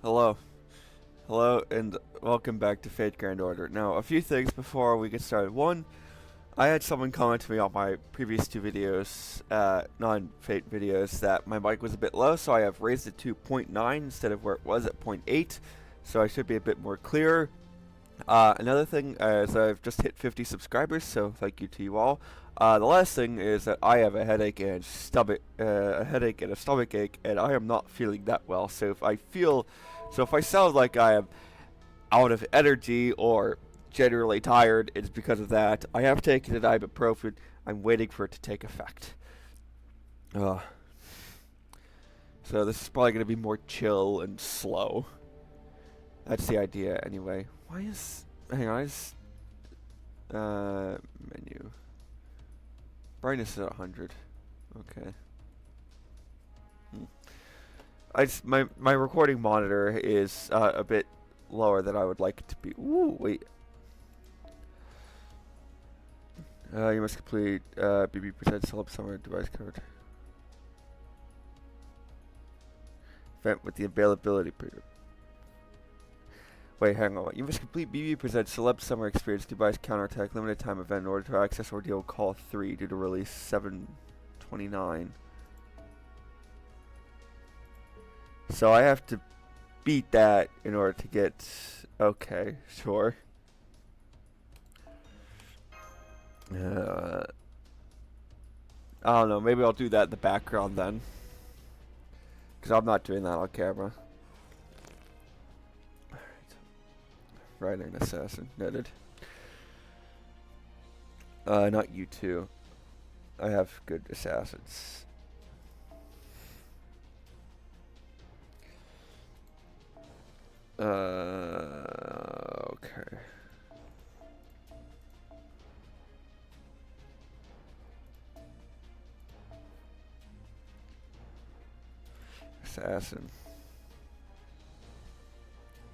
Hello. Hello, and welcome back to Fate Grand Order. Now, a few things before we get started. One, I had someone comment to me on my previous two videos, non-Fate videos, that my mic was a bit low, so I have raised it to 0.9 instead of where it was at 0.8, so I should be a bit more clear. Another thing is I've just hit 50 subscribers, so thank you to you all. The last thing is that I have a headache and a stomach ache, and I am not feeling that well. So if I sound like I am out of energy or generally tired, it's because of that. I have taken an ibuprofen. I'm waiting for it to take effect. So this is probably going to be more chill and slow. That's the idea, anyway. Hang on, menu. Brightness is at 100. Okay. My recording monitor is a bit lower than I would like it to be. Ooh, wait. You must complete BB present celeb summer device code. Event with the availability period. Wait, hang on. You must complete BB Presents Celeb Summer Experience Device Counterattack Limited Time Event in order to access Ordeal Call 3 due to release 7/29. So I have to beat that in order to get... Okay, sure. I don't know, maybe I'll do that in the background then. Because I'm not doing that on camera. Writing assassin, noted. Not you two. I have good assassins. Okay. Assassin.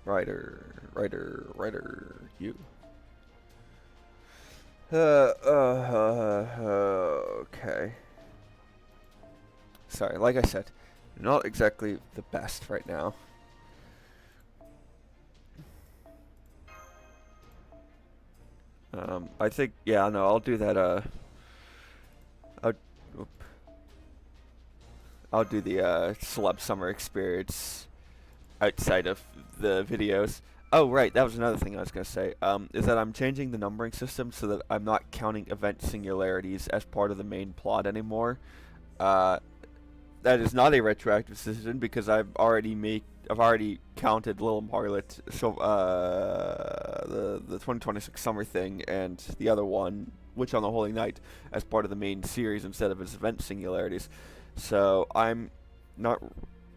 Writer, you. Okay. Sorry, like I said, not exactly the best right now. I think, yeah, no, I'll do that, I'll do the, celeb summer experience outside of the videos. Oh, right, that was another thing I was going to say, is that I'm changing the numbering system so that I'm not counting event singularities as part of the main plot anymore. That is not a retroactive decision because I've already counted Little Margaret, so, the 2026 summer thing and the other one, Witch on the Holy Night, as part of the main series instead of as event singularities. So I'm not...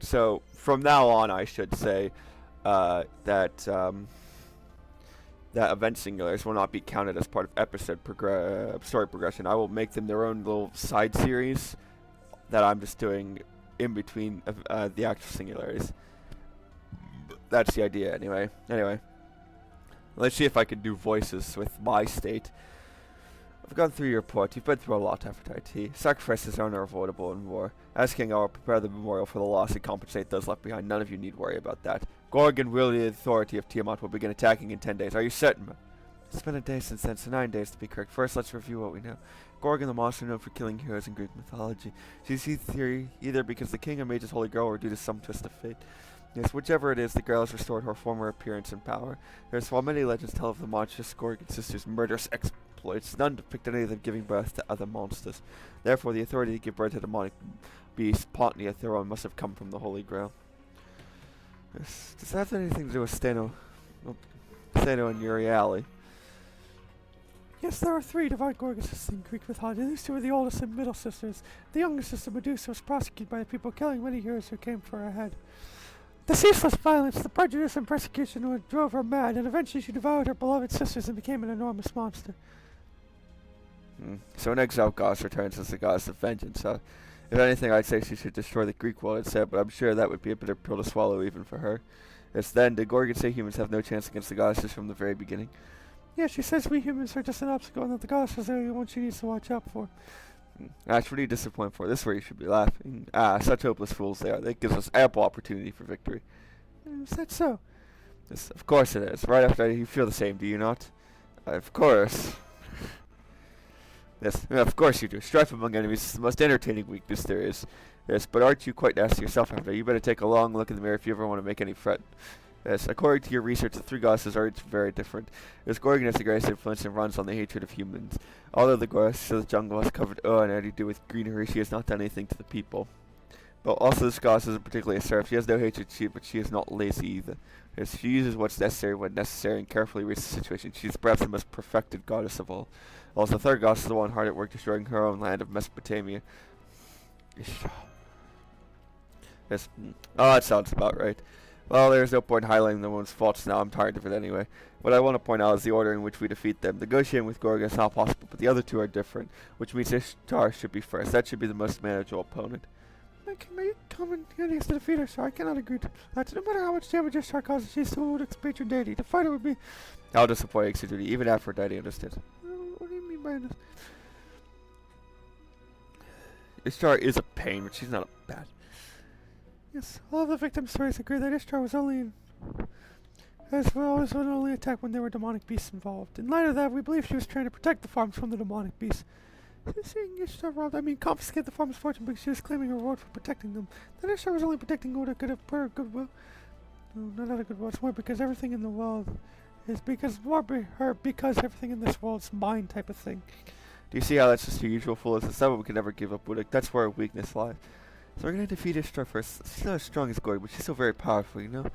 So from now on, I should say that event singulars will not be counted as part of episode story progression. I will make them their own little side series that I'm just doing in between the actual singularities. That's the idea, anyway. Anyway, let's see if I can do voices with my state. I've gone through your report. You've been through a lot, Aphrodite. Sacrifices are unavoidable in war. As king, I will prepare the memorial for the loss and compensate those left behind. None of you need worry about that. Gorgon, wielding the authority of Tiamat, will begin attacking in 10 days. Are you certain? It's been a day since then, so 9 days to be correct. First, let's review what we know. Gorgon, the monster known for killing heroes in Greek mythology. She's theory either because the king made his holy girl or due to some twist of fate. Yes, whichever it is, the girl has restored her former appearance and power. While many legends tell of the monstrous Gorgon sister's murderous exploits, none depict any of them giving birth to other monsters. Therefore, the authority to give birth to demonic beasts, Potnia Theron, must have come from the Holy Grail. Yes. Does that have anything to do with Steno and Euryale? Yes, there are 3 divine Gorgon sisters in Greek mythology. These 2 are the oldest and middle sisters. The youngest sister, Medusa, was prosecuted by the people, killing many heroes who came for her head. The ceaseless violence, the prejudice and persecution drove her mad, and eventually she devoured her beloved sisters and became an enormous monster. So an exiled goddess returns as the goddess of vengeance. If anything, I'd say she should destroy the Greek world instead, but I'm sure that would be a bitter pill to swallow even for her. Yes, then, did Gorgon say humans have no chance against the goddesses from the very beginning? Yeah, she says we humans are just an obstacle and that the goddess is the only one she needs to watch out for. That's really disappointing for. This is where you should be laughing. Such hopeless fools they are. That gives us ample opportunity for victory. Is that so? Yes, of course it is. Right after you feel the same, do you not? Of course. Yes, of course you do. Strife among enemies is the most entertaining weakness there is. Yes, but aren't you quite nasty yourself after? You better take a long look in the mirror if you ever want to make any friend. Yes, according to your research, the three goddesses are each very different. This Gorgon has the greatest influence and runs on the hatred of humans. Although the goddess of the jungle has covered and had to do with greenery, she has not done anything to the people. But also this goddess isn't particularly a seraph. She has no hatred, but she is not lazy either. Yes, she uses what's necessary when necessary and carefully reads the situation. She is perhaps the most perfected goddess of all. Also, the third goddess is the one hard at work destroying her own land of Mesopotamia. Ishtar. Yes. Oh, that sounds about right. Well, there's no point highlighting the woman's faults now. I'm tired of it anyway. What I want to point out is the order in which we defeat them. Negotiating with Gorgon is not possible, but the other two are different, which means Ishtar should be first. That should be the most manageable opponent. Can you come and get us to defeat her, sir? I cannot agree to that. No matter how much damage Ishtar causes, she still would expect your deity. To fight her would be... How disappointing, Executive. Even Aphrodite understood. What do you mean by this? Ishtar is a pain, but she's not a bad. Yes, all of the victim stories agree that Ishtar was only only attacked when there were demonic beasts involved. In light of that, we believe she was trying to protect the farms from the demonic beasts. Seeing Ishtar confiscate the farm's fortune because she was claiming a reward for protecting them. That Ishtar was only protecting what could have her goodwill. No, not out of goodwill. It's more because everything in the world is because everything in this world is mine type of thing. Do you see how that's just your usual foolishness? That's what we can never give up, Budak. That's where our weakness lies. So we're gonna defeat Ishtar first. She's not as strong as Gorg, but she's still very powerful, you know?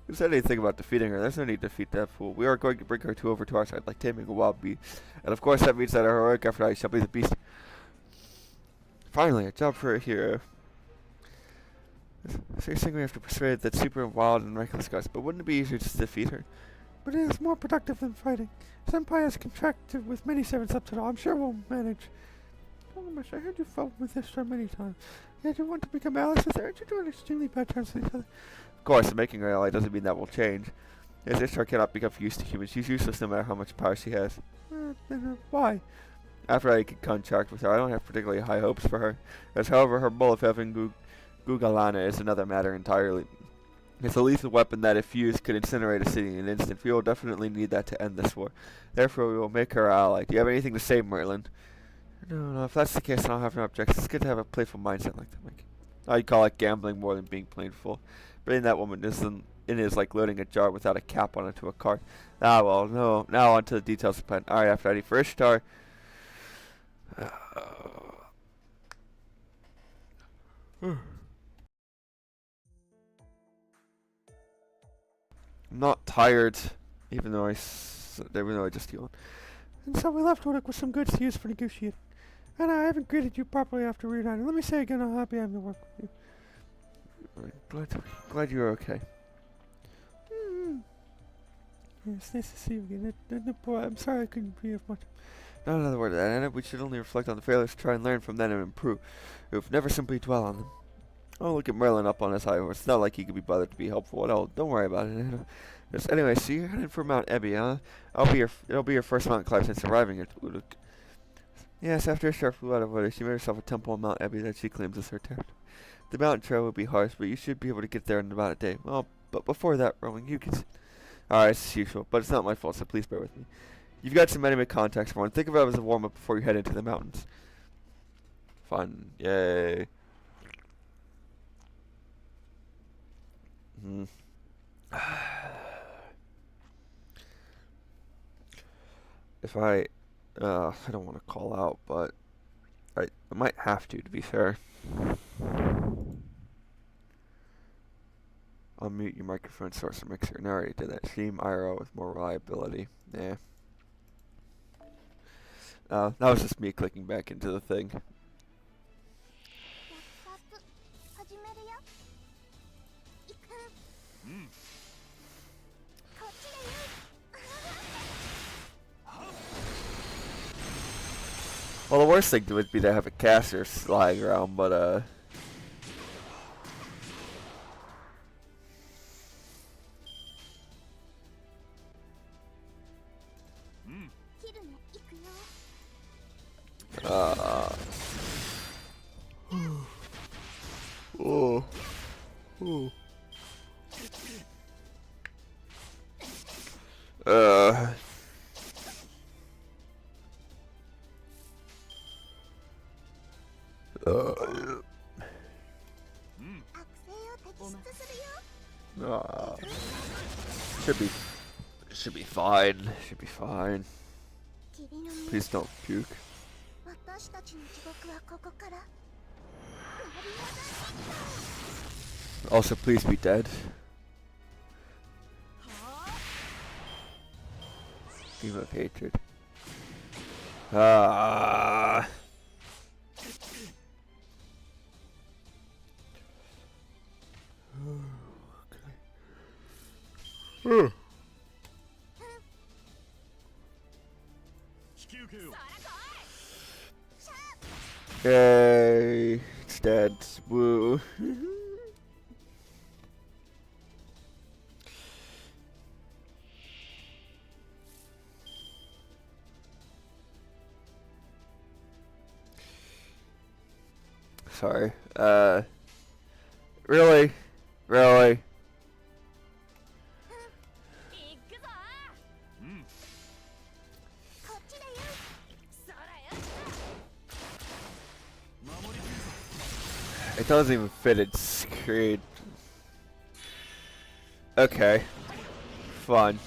Who said anything about defeating her? There's no need to defeat that fool. We are going to bring her over to our side, like taming a wild beast. And of course that means that our heroic Aphrodite shall be the beast. Finally, a job for a hero. So you're saying we have to persuade that super wild and reckless goddess, but wouldn't it be easier just to defeat her? But it is more productive than fighting. Senpai has contracted with many servants up to now. I'm sure we'll manage. I heard you fought with Ishtar many times. Yet you want to become allies with her? Aren't you doing extremely bad terms with each other? Of course, making her ally doesn't mean that will change. As Ishtar cannot become used to humans. She's useless no matter how much power she has. Why? After I could contract with her, I don't have particularly high hopes for her. As however, her bull of heaven, Gugalana, is another matter entirely. It's a lethal weapon that, if used, could incinerate a city in an instant. We will definitely need that to end this war. Therefore, we will make her our ally. Do you have anything to say, Merlin? No, if that's the case, I don't have no objections. It's good to have a playful mindset like that, Mike. I'd call it gambling more than being playful. Bringing that woman is like loading a jar without a cap on it to a cart. Ah, well, no. Now on to the details of the plan. Alright, Aphrodite, for Ishtar. I'm not tired, even though I just yawned. And so we left Udik with some goods to use for negotiating. And I haven't greeted you properly after reuniting. Let me say again how happy I am to work with you. Glad you're okay. Yeah, it's nice to see you again. I'm sorry I couldn't be of much. Not another word of that, Anna. We should only reflect on the failures, try and learn from them and improve. We've never simply dwell on them. Oh, look at Merlin up on his high horse. It's not like he could be bothered to be helpful at all. Don't worry about it, Anna. Anyway, so you're headed for Mount Ebby, huh? It'll be your first mountain climb since arriving at Uruk. Yes, after Ishtar flew out of water, she made herself a temple on Mount Ebby that she claims as her territory. The mountain trail will be harsh, but you should be able to get there in about a day. Well, but before that, Rowan, you can... Alright, it's usual, but it's not my fault, so please bear with me. You've got some enemy contacts for one. Think of it as a warm-up before you head into the mountains. Fun. Yay. If I don't want to call out, but I might have to be fair. Unmute your microphone source or mixer. No, I already did that. Steam IRO with more reliability. Yeah. That was just me clicking back into the thing. Well, the worst thing would be to have a caster sliding around, but Uh. Uh, should be fine. Should be fine. Please don't puke. Also, please be dead. Game of hatred. Ah. Okay. Yay! It's dead. Woo. Sorry. Really? Really? It doesn't even fit its screen. Okay. Fun.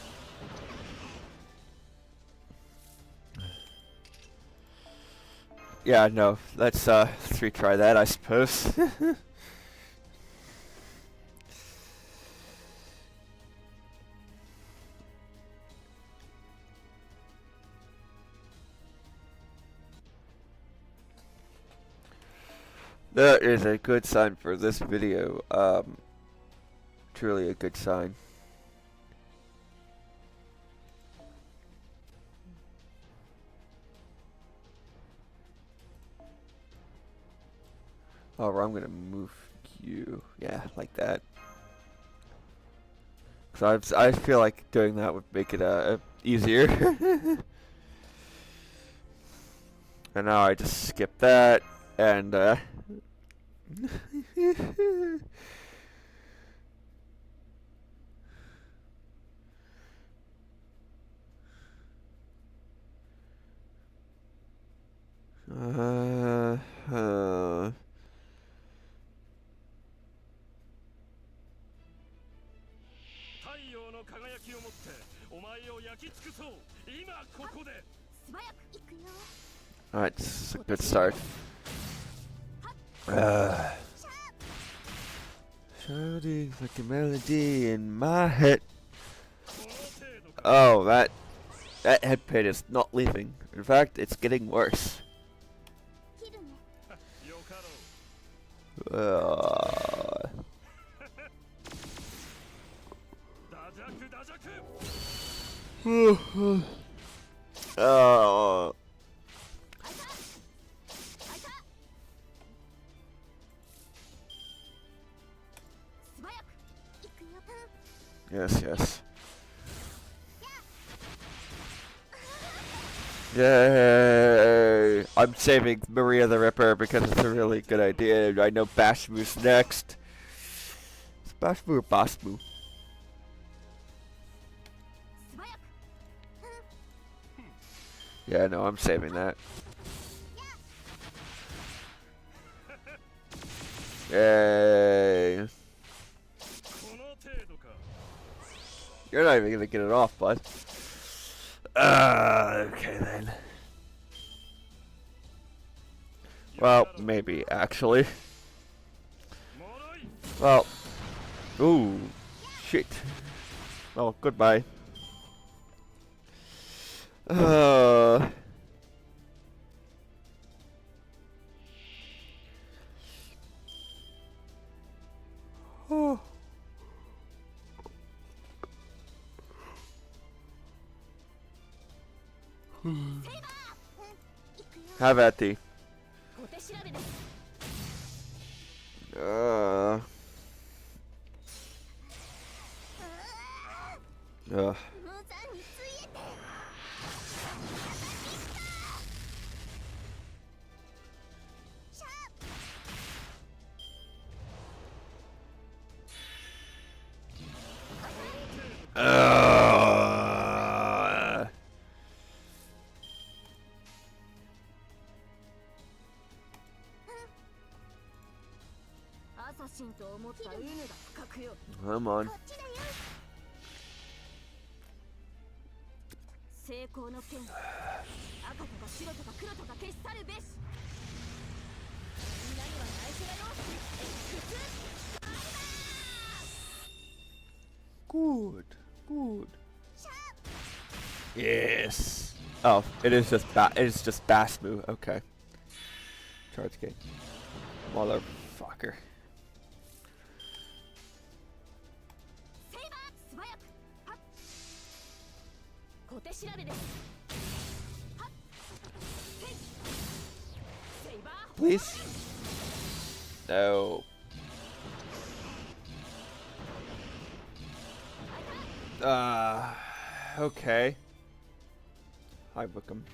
Yeah, no. Let's retry that, I suppose. That is a good sign for this video. Truly a good sign. Oh, I'm gonna move you. Yeah, like that. So I feel like doing that would make it easier. And now I just skip that and uh, 太陽の輝きをもってお前を焼き尽くそう今ここで Alright, this is a good start. Shouting like a melody in my head. Oh, that head pain is not leaving. In fact, it's getting worse. Oh. Yes, yes. Yay! I'm saving Maria the Ripper because it's a really good idea. I know Bashmu's next. Is Bashmu or Basmu? Yeah, no, I'm saving that. Yay! You're not even gonna get it off, bud. Okay then. Well, maybe, actually. Well, ooh, shit. Well, goodbye. Oh. Have at thee. Come on. 成功の剣赤とか白とか黒とか消し去るべしみんなには内緒だよGood. Good. Yes. Oh, it is just Basmu. Okay. Charge gate. Motherfucker. セイバー素早くはっ小手調べですはっセイセイバー Please. No. Okay. Hi, Wickham.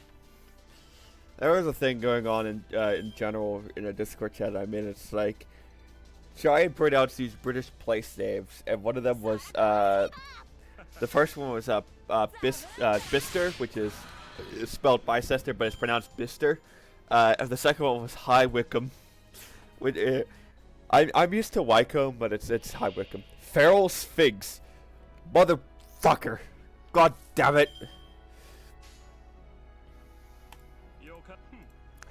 There was a thing going on in general in a Discord chat I made. It's like, try and pronounce these British place names, and one of them was the first one was Bister, which is spelled Bicester, but it's pronounced Bister. And the second one was High Wickham. I'm used to Wycombe, but it's High Wickham. Feral Sphinx, motherfucker. God damn it.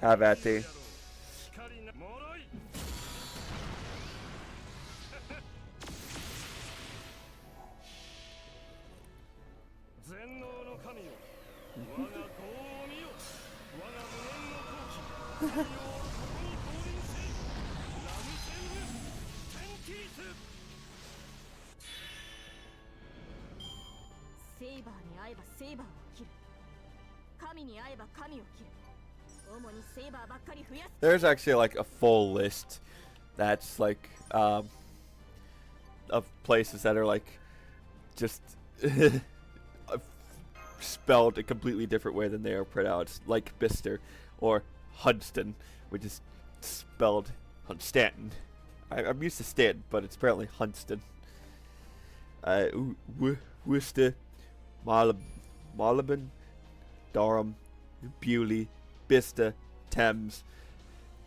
Have at thee. There's actually like a full list that's like of places that are like just spelled a completely different way than they are pronounced, like Bister or Hunston, which is spelled Hunstanton. I'm used to Stanton, but it's apparently Hunston. Worcester, Marylebone, Durham, Bewley, Bicester, Thames,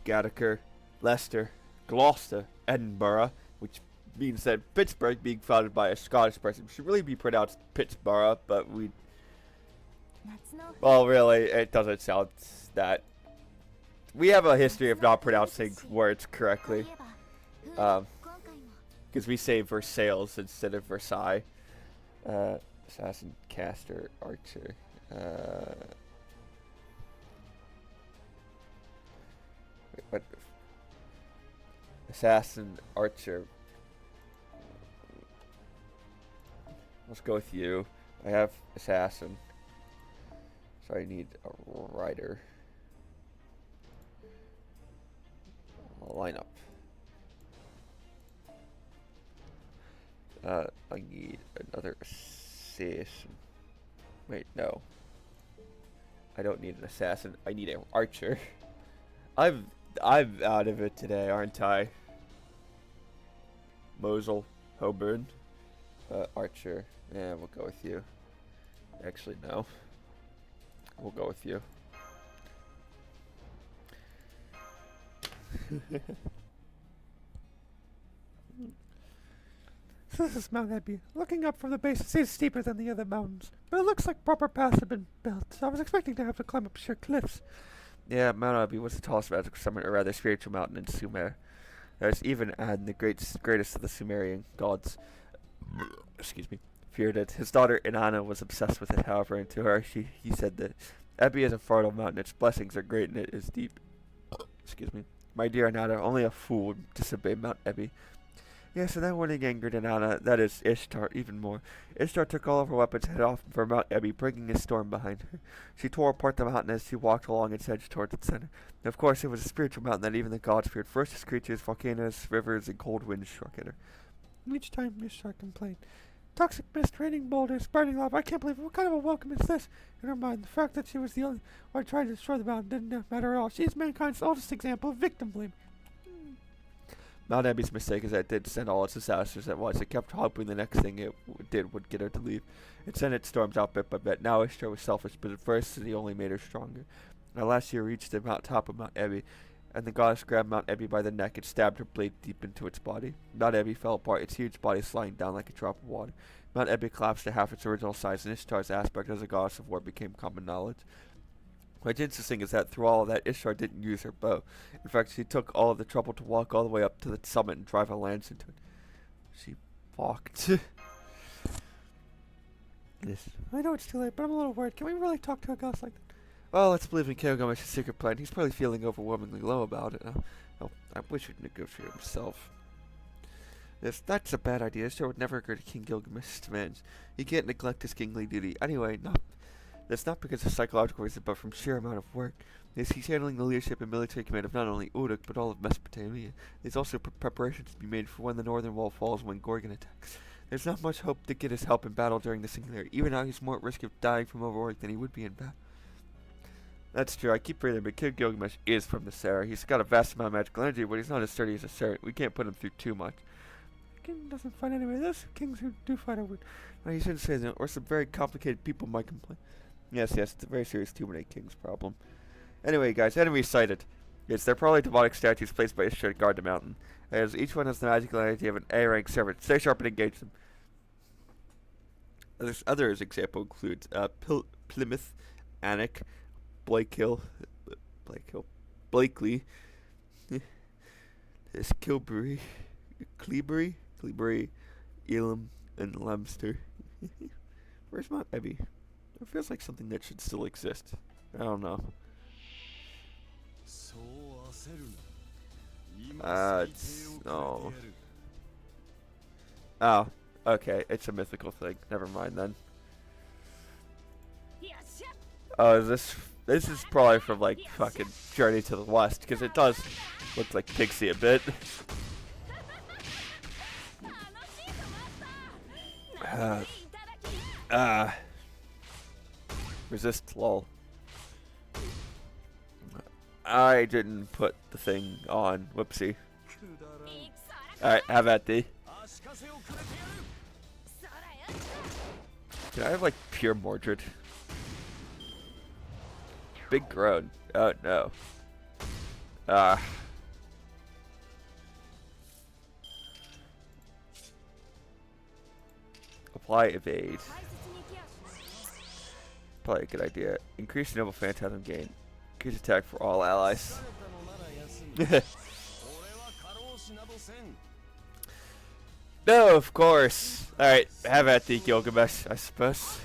Gattaker, Leicester, Gloucester, Edinburgh, which means that Pittsburgh, being founded by a Scottish person, should really be pronounced Pittsburgh, but well, really, it doesn't sound that. We have a history of not pronouncing words correctly, because we say Versailles instead of Versailles. Assassin, caster, archer. What? Assassin, archer. Let's go with you. I have assassin. So I need a rider. Lineup. I need another assassin. Wait, no. I don't need an assassin. I need an archer. I'm out of it today, aren't I? Mosul, Holborn, archer. Yeah, we'll go with you. Actually, no. We'll go with you. So this is Mount Abbey. Looking up from the base, it seems steeper than the other mountains, but it looks like proper paths have been built. I was expecting to have to climb up sheer cliffs. Yeah, Mount Abbey was the tallest magical summit, or rather spiritual mountain in Sumer. There's even Ad, the greatest of the Sumerian gods. Excuse me. Feared it. His daughter Inanna was obsessed with it, however, and to her he said that Abbey is a fertile mountain, its blessings are great and it is deep. Excuse me. My dear Inanna, only a fool would disobey Mount Abbey. Yes, and that warning angered Inanna, that is Ishtar, even more. Ishtar took all of her weapons and headed off for Mount Abbey, bringing a storm behind her. She tore apart the mountain as she walked along its edge towards its center. And of course, it was a spiritual mountain that even the gods feared. Ferocious creatures, volcanoes, rivers, and cold winds struck at her. Each time Ishtar complained. Toxic mist, raining boulders, burning lava. I can't believe it. What kind of a welcome is this? In her mind, the fact that she was the only one trying to destroy the mountain didn't matter at all. She is mankind's oldest example of victim blame. Mount Abbey's mistake is that it did send all its assassins at once. It kept hoping the next thing it did would get her to leave. It sent its storms out bit by bit. Now Ishtar was selfish, but at first he only made her stronger. At last she reached the top of Mount Abbey. and the goddess grabbed Mount Ebby by the neck and stabbed her blade deep into its body. Mount Ebby fell apart, its huge body sliding down like a drop of water. Mount Ebby collapsed to half its original size, and Ishtar's aspect as a goddess of war became common knowledge. What's interesting is that through all of that, Ishtar didn't use her bow. In fact, she took all of the trouble to walk all the way up to the summit and drive a lance into it. She walked. Yes. I know it's too late, but I'm a little worried. Can we really talk to a ghost like that? Well, let's believe in Kilgamesh's secret plan. He's probably feeling overwhelmingly low about it. I wish he'd negotiate himself. Yes, that's a bad idea. Ishtar would never agree to King Gilgamesh's demands. He can't neglect his kingly duty. Anyway, that's not because of psychological reasons, but from sheer amount of work. Yes, he's handling the leadership and military command of not only Uruk, but all of Mesopotamia. There's also preparations to be made for when the northern wall falls when Gorgon attacks. There's not much hope to get his help in battle during the singularity. Even now, he's more at risk of dying from overwork than he would be in battle. That's true. I keep reading, but King Gilgamesh is from the Sarah. He's got a vast amount of magical energy, but he's not as sturdy as a servant. We can't put him through too much. King doesn't fight anyway. Those kings who do fight are weird. No, you shouldn't say that, or some very complicated people might complain. Yes, it's a very serious Too Many Kings problem. Anyway, guys, enemies sighted. Yes, they're probably demonic statues placed by Ishtar to guard the mountain. As each one has the magical energy of an A-rank servant. Stay sharp and engage them. Others example includes Plymouth, Anik, Blakely, Clebury, Elam, and Lemster. Where's Mount Ebby? It feels like something that should still exist. I don't know. No. Oh, okay. It's a mythical thing. Never mind then. Oh, this is probably from like fucking Journey to the West, because it does look like Pixie a bit. Resist, lol. I didn't put the thing on. Whoopsie. Alright, have at thee. Can I have like pure Mordred? Big groan. Oh no. Apply evade. Probably a good idea. Increase noble phantasm gain. Increase attack for all allies. No, of course. Alright, have at thee, Gilgamesh, I suppose.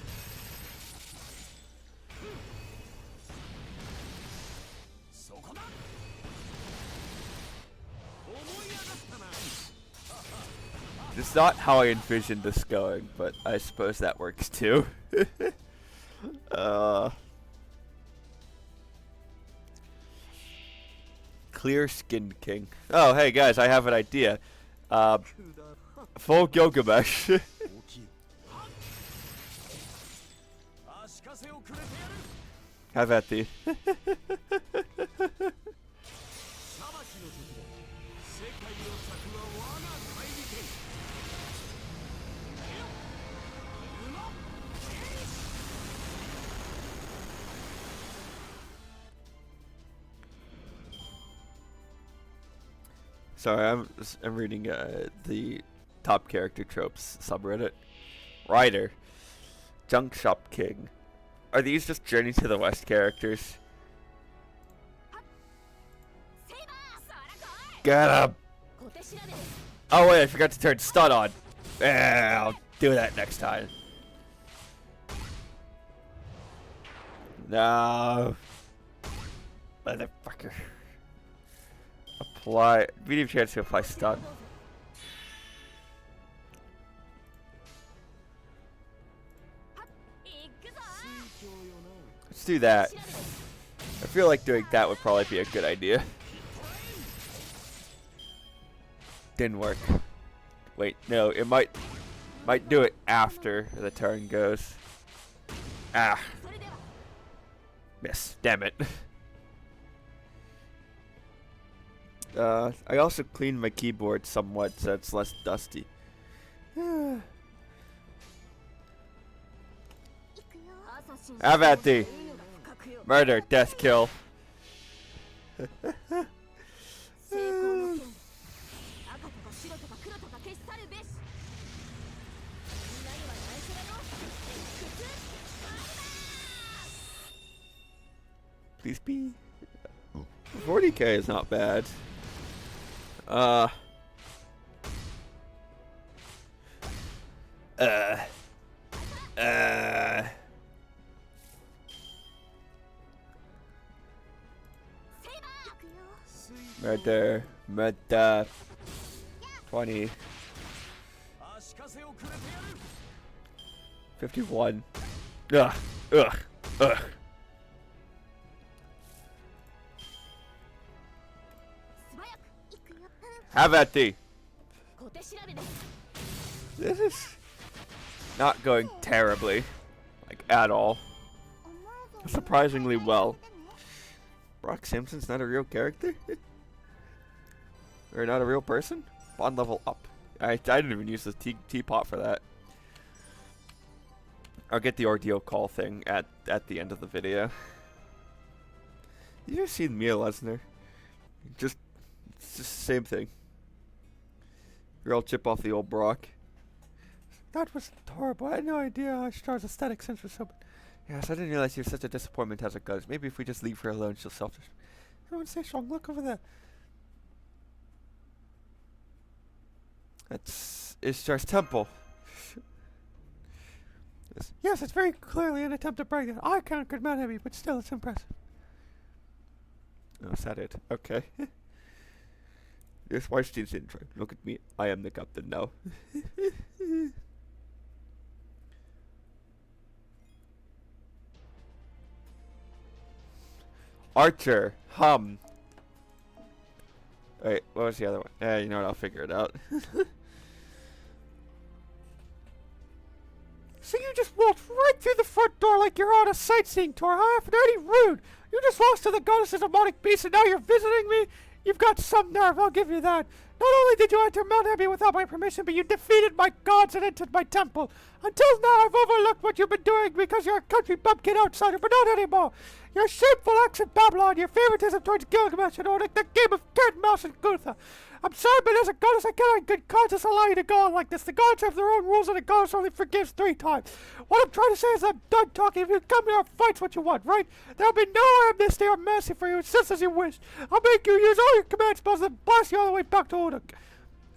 It's not how I envisioned this going, but I suppose that works too. Clear Skinned King. Oh, hey guys, I have an idea. Full Gilgamesh. Have at thee. Sorry, I'm reading the top character tropes subreddit. Ryder, Junk Shop King. Are these just Journey to the West characters? Get him! Oh wait, I forgot to turn stun on. I'll do that next time. No. Motherfucker. Apply. Medium chance to apply stun. Let's do that. I feel like doing that would probably be a good idea. Didn't work. Wait, no, it might do it after the turn goes. Ah. Miss. Damn it. I also cleaned my keyboard somewhat so it's less dusty. Have at thee. Murder, death, kill. Please be. 40k is not bad. Murder. 20. 51. Ugh. Have at thee. This is not going terribly, like at all. Surprisingly well. Brock Simpson's not a real character? Or not a real person? Bond level up. I didn't even use the teapot for that. I'll get the ordeal call thing at the end of the video. You ever seen Mia Lesnar? It's just the same thing. Real chip off the old Brock. That was horrible. I had no idea Ishtar's aesthetic sense was so. Yes, I didn't realize you're such a disappointment as it goes. Maybe if we just leave her alone, she'll self. Everyone stay strong. Look over there. That's Ishtar's temple. Yes, it's very clearly an attempt to break it. I conquered Mount Heavy, but still, it's impressive. Oh, is that it? Okay. Yes, Weinstein's intro. Look at me. I am the captain now. Archer. Hum. Wait, what was the other one? You know what? I'll figure it out. So you just walked right through the front door like you're on a sightseeing tour, huh? Dirty rude! You just lost to the goddess's demonic beast and now you're visiting me? You've got some nerve, I'll give you that. Not only did you enter Mount Abbey without my permission, but you defeated my gods and entered my temple. Until now, I've overlooked what you've been doing because you're a country bumpkin outsider, but not anymore. Your shameful acts in Babylon, your favoritism towards Gilgamesh and Onik, the game of cat, mouse, and Gutha. I'm sorry, but as a goddess, I cannot in good conscience allow you to go on like this. The gods have their own rules, and the goddess only forgives 3 times. What I'm trying to say is I'm done talking. If you come here and fight's what you want, right? There'll be no amnesty or mercy for you. It's just as you wish. I'll make you use all your command spells and blast you all the way back to Onik.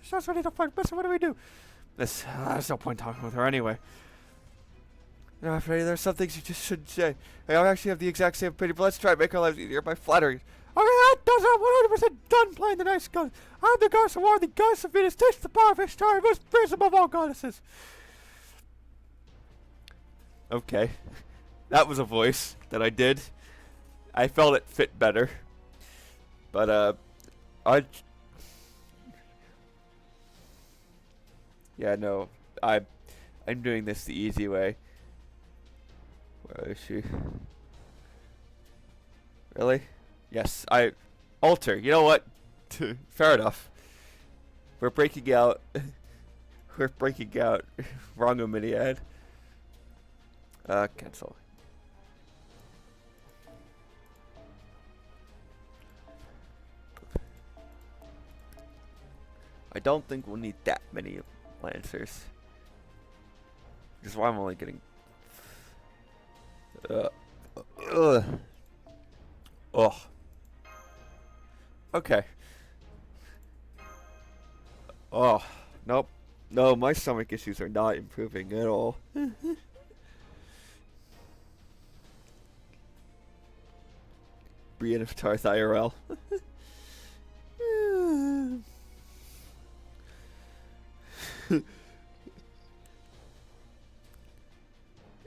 She's ready to fight. Mister, what do we do? There's no point talking with her anyway. You know, Freddy, there's some things you just shouldn't say. I actually have the exact same opinion, but let's try and make our lives easier by flattering. Okay, that does it. 100% done playing the nice gun. I'm the goddess of war, the goddess of Venus. Taste the power of Ishtar, and most fearsome above all goddesses. Okay. That was a voice that I did. I felt it fit better. But, yeah, no. I'm doing this the easy way. Where is she? Really? Yes, Alter, you know what? Fair enough. We're breaking out. We're breaking out. Wrong Ominiad. Cancel. I don't think we'll need that many Lancers. Which is why I'm only getting... Ugh. Okay. Oh, nope. No, my stomach issues are not improving at all. Brienne of Tarth IRL.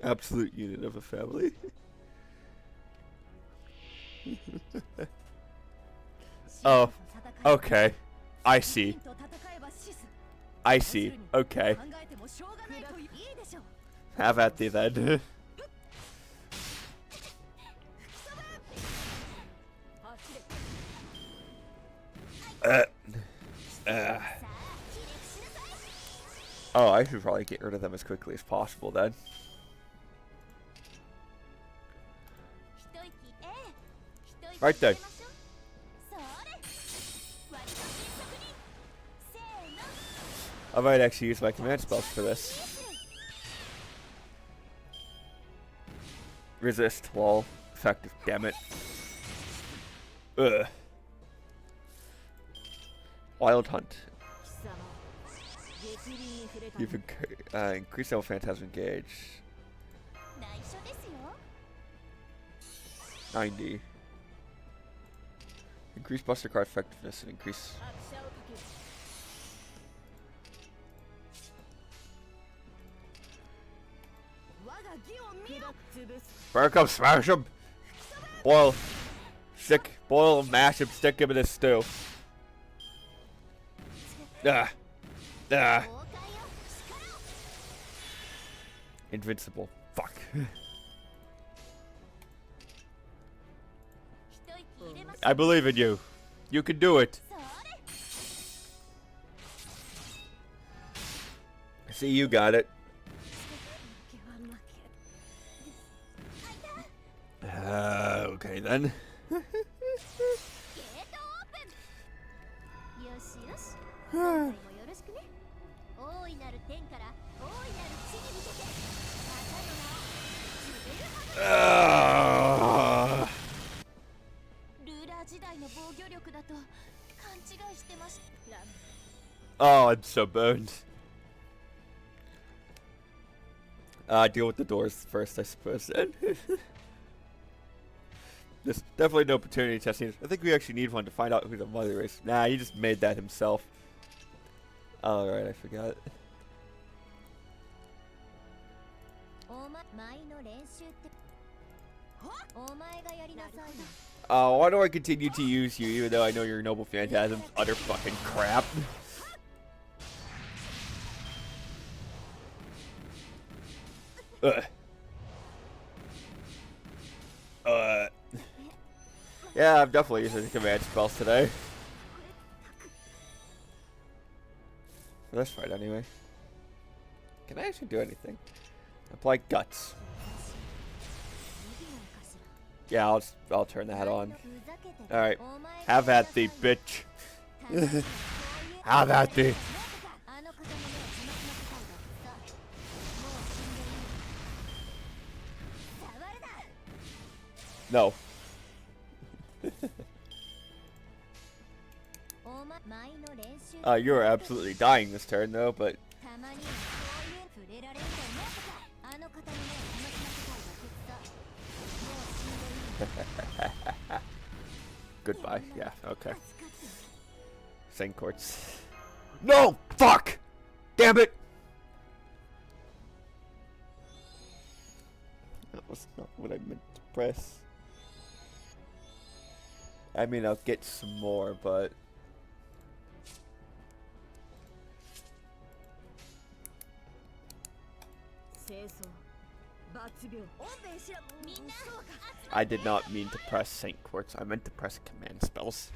Absolute unit of a family. Oh, okay. I see. Okay. Have at thee then. Oh, I should probably get rid of them as quickly as possible then. Right then. I might actually use my command spells for this. Resist, lol. Effective, damn it. Ugh. Wild Hunt. 貴様激鱗に触れた You've increased level Phantasm gauge. 内緒ですよ 90. Increase Buster Card effectiveness and increase. 拍車をかける 我が義を見ろ潰す Fire come smash him! Boil him, mash him, stick him in this stew. Ah. 崩壊よ Invincible. Fuck. 力を一息入れましょう I believe in you. You can do it. それ I see you got it. 負けは負け Okay then. ゲートオープンよしよし Ah, 今回もよろしくね大いなる天から大いなる地に向けてまたの名をジュベルハ Ah. ブルーラー時代の防御力だと勘違いしてましたラム Oh, I'm so burned. Deal with the doors first, I suppose. There's definitely no opportunity testing. I think we actually need one to find out who the mother is. Nah, he just made that himself. Alright, I forgot. お前の練習ってお前がやりなさいよ Why do I continue to use you even though I know your noble phantasm's utter fucking crap? Ugh. Yeah, I'm definitely using command spells today. For this fight, anyway. Can I actually do anything? Apply guts. Yeah, I'll turn that on. Alright. Have at thee, bitch. Have at thee. No. You're absolutely dying this turn, though, but... Goodbye. Yeah, okay. Saint Courts. No! Fuck! Damn it! That was not what I meant to press. I mean, I'll get some more, but... I did not mean to press Saint Quartz. I meant to press command spells.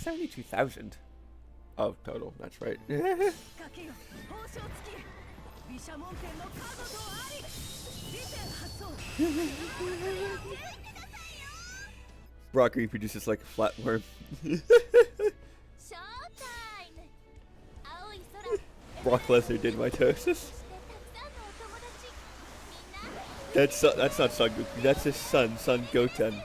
$72,000. Oh, total. That's right. Brock reproduces like a flatworm. Brock Lesnar did mitosis. That's not Son Goku. That's his son, Son Goten.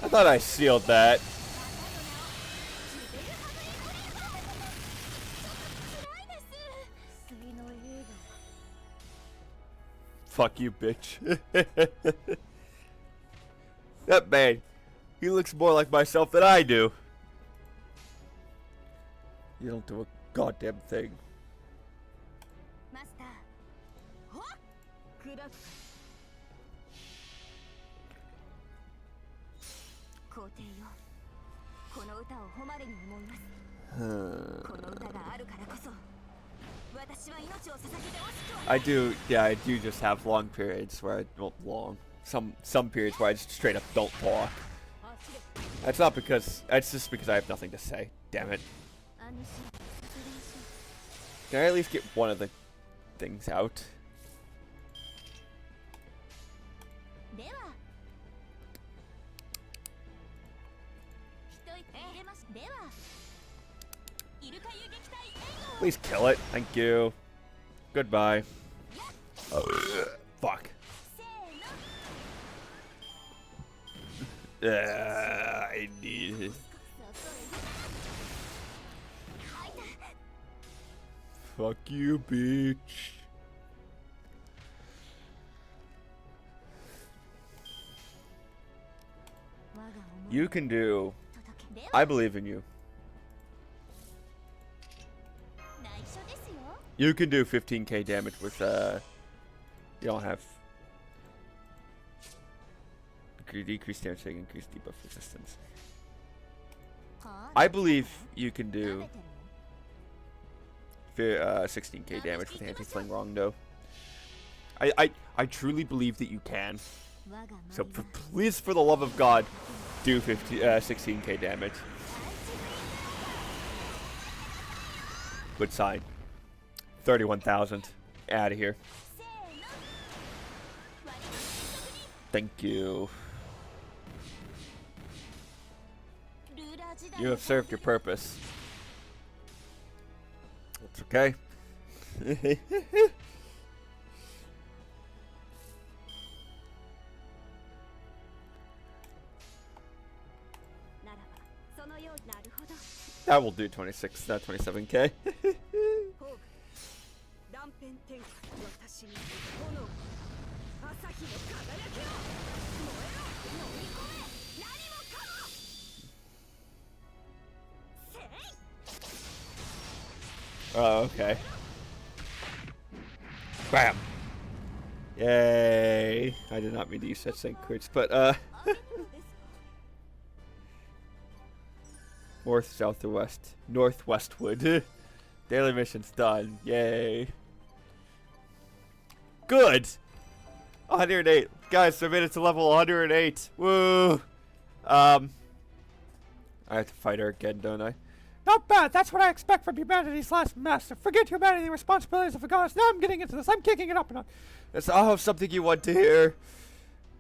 I thought I sealed that. Fuck you, bitch. That man, he looks more like myself than I do. You don't do a goddamn thing. I do just have long periods where some periods where I just straight up don't talk. That's just because I have nothing to say. Damn it. Can I at least get one of the things out? Please kill it. Thank you. Goodbye. Oh, fuck. I need it. Fuck you, bitch. You can do. I believe in you. You can do 15k damage with, you don't have decreased damage taken, increased debuff resistance. I believe you can do 16k damage with anti-sling wrong, though. I truly believe that you can. So please, for the love of God, do 16k damage. Good sign. 31,000. Out of here. Thank you. You have served your purpose. It's okay. That will do 27k. Oh, okay. Bam! Yay! I did not mean to use such thing crits, but north, south, or west. Northwestwood. Daily mission's done. Yay. Good! 108. Guys, I made it to level 108. Woo! I have to fight her again, don't I? Not bad. That's what I expect from humanity's last master. Forget humanity, the responsibilities of a goddess. Now I'm getting into this. I'm kicking it up and up. That's all something you want to hear.